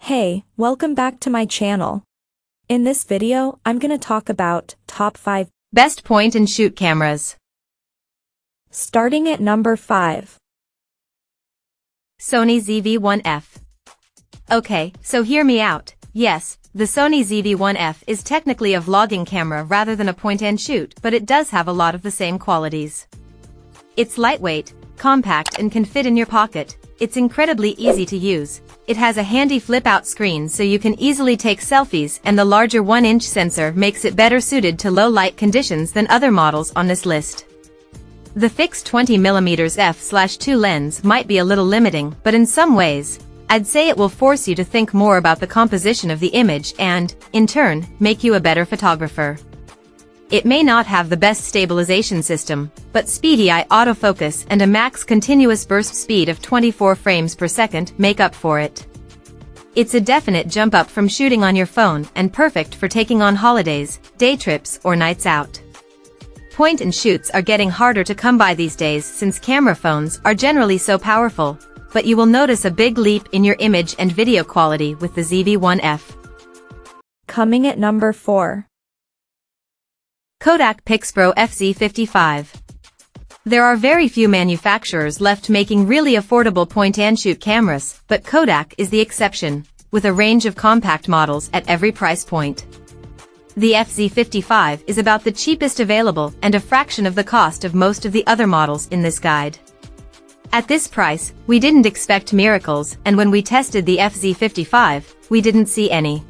Hey, welcome back to my channel. In this video, I'm gonna talk about top 5 best point-and-shoot cameras. Starting at number 5. Sony ZV-1F. Okay, so hear me out. Yes, the Sony ZV-1F is technically a vlogging camera rather than a point-and-shoot, but it does have a lot of the same qualities. It's lightweight, compact and can fit in your pocket. It's incredibly easy to use. It has a handy flip-out screen so you can easily take selfies, and the larger 1-inch sensor makes it better suited to low light conditions than other models on this list. The fixed 20mm f/2 lens might be a little limiting, but in some ways, I'd say it will force you to think more about the composition of the image and, in turn, make you a better photographer. It may not have the best stabilization system, but speedy eye autofocus and a max continuous burst speed of 24 frames per second make up for it. It's a definite jump up from shooting on your phone and perfect for taking on holidays, day trips or nights out. Point-and-shoots are getting harder to come by these days since camera phones are generally so powerful, but you will notice a big leap in your image and video quality with the ZV-1F. Coming at number 4. Kodak Pixpro FZ55. There are very few manufacturers left making really affordable point-and-shoot cameras, but Kodak is the exception, with a range of compact models at every price point. The FZ55 is about the cheapest available and a fraction of the cost of most of the other models in this guide. At this price, we didn't expect miracles, and when we tested the FZ55, we didn't see any.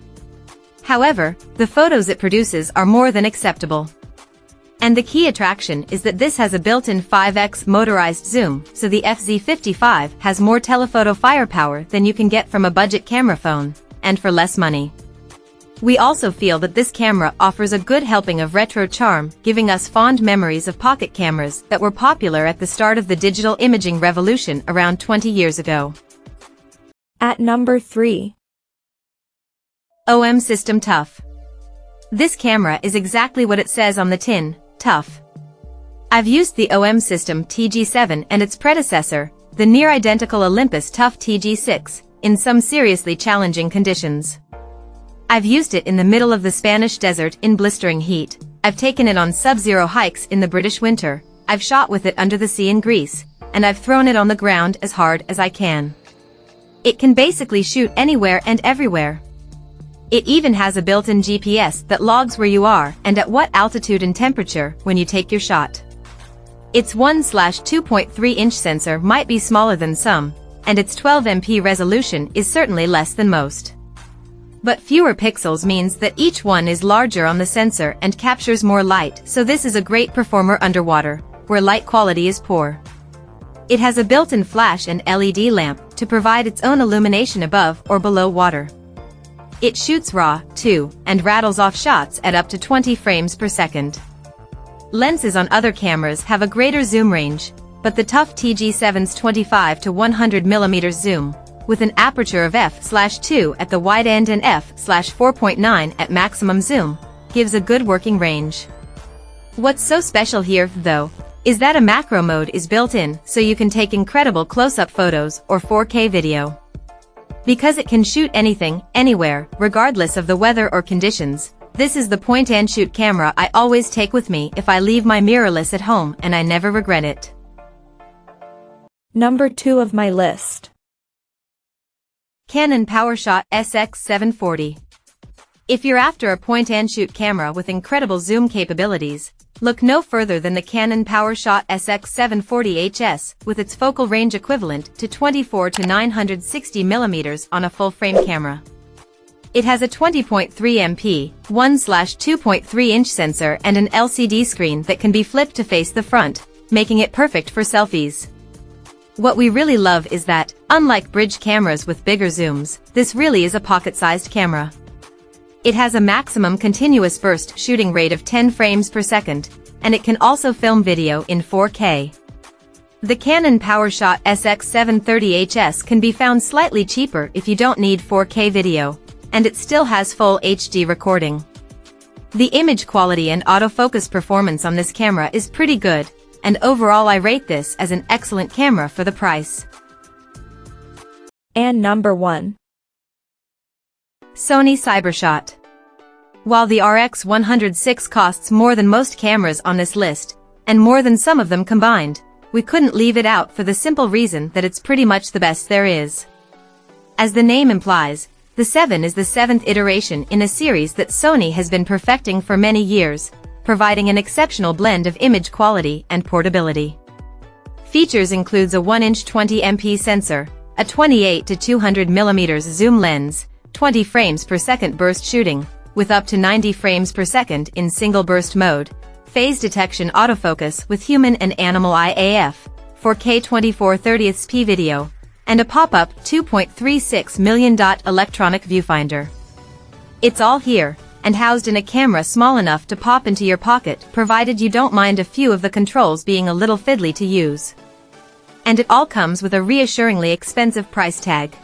However, the photos it produces are more than acceptable. And the key attraction is that this has a built-in 5x motorized zoom, so the FZ55 has more telephoto firepower than you can get from a budget camera phone, and for less money. We also feel that this camera offers a good helping of retro charm, giving us fond memories of pocket cameras that were popular at the start of the digital imaging revolution around 20 years ago. At number 3. OM System Tough. This camera is exactly what it says on the tin, tough. I've used the OM System TG7 and its predecessor, the near-identical Olympus Tough TG6, in some seriously challenging conditions. I've used it in the middle of the Spanish desert in blistering heat, I've taken it on sub-zero hikes in the British winter, I've shot with it under the sea in Greece, and I've thrown it on the ground as hard as I can. It can basically shoot anywhere and everywhere. It even has a built-in GPS that logs where you are and at what altitude and temperature when you take your shot. Its 1/2.3-inch sensor might be smaller than some, and its 12MP resolution is certainly less than most. But fewer pixels means that each one is larger on the sensor and captures more light, so this is a great performer underwater, where light quality is poor. It has a built-in flash and LED lamp to provide its own illumination above or below water. It shoots RAW, too, and rattles off shots at up to 20 frames per second. Lenses on other cameras have a greater zoom range, but the Tough TG7's 25 to 100mm zoom, with an aperture of f/2 at the wide end and f/4.9 at maximum zoom, gives a good working range. What's so special here, though, is that a macro mode is built in so you can take incredible close-up photos or 4K video. Because it can shoot anything, anywhere, regardless of the weather or conditions, this is the point-and-shoot camera I always take with me if I leave my mirrorless at home, and I never regret it. Number 2 of my list. Canon PowerShot SX740. If you're after a point-and-shoot camera with incredible zoom capabilities, look no further than the Canon PowerShot SX740HS, with its focal range equivalent to 24 to 960mm on a full-frame camera. It has a 20.3MP, 1/2.3-inch sensor and an LCD screen that can be flipped to face the front, making it perfect for selfies. What we really love is that, unlike bridge cameras with bigger zooms, this really is a pocket-sized camera. It has a maximum continuous burst shooting rate of 10 frames per second, and it can also film video in 4K. The Canon PowerShot SX730HS can be found slightly cheaper if you don't need 4K video, and it still has full HD recording. The image quality and autofocus performance on this camera is pretty good, and overall I rate this as an excellent camera for the price. And number 1. Sony CyberShot. While the RX106 costs more than most cameras on this list, and more than some of them combined, we couldn't leave it out for the simple reason that it's pretty much the best there is. As the name implies, the 7 is the 7th iteration in a series that Sony has been perfecting for many years, providing an exceptional blend of image quality and portability. Features includes a 1-inch 20MP sensor, a 28 to 200mm zoom lens, 20 frames per second burst shooting, with up to 90 frames per second in single burst mode, phase detection autofocus with human and animal eye AF, 4K 24/30p video, and a pop-up 2.36 million dot electronic viewfinder. It's all here, and housed in a camera small enough to pop into your pocket provided you don't mind a few of the controls being a little fiddly to use. And it all comes with a reassuringly expensive price tag.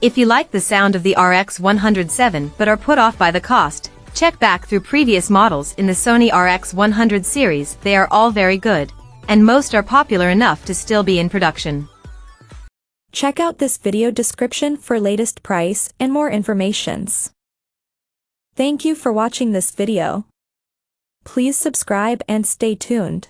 If you like the sound of the RX107 but are put off by the cost, check back through previous models in the Sony RX100 series. They are all very good, and most are popular enough to still be in production. Check out this video description for latest price and more informations. Thank you for watching this video. Please subscribe and stay tuned.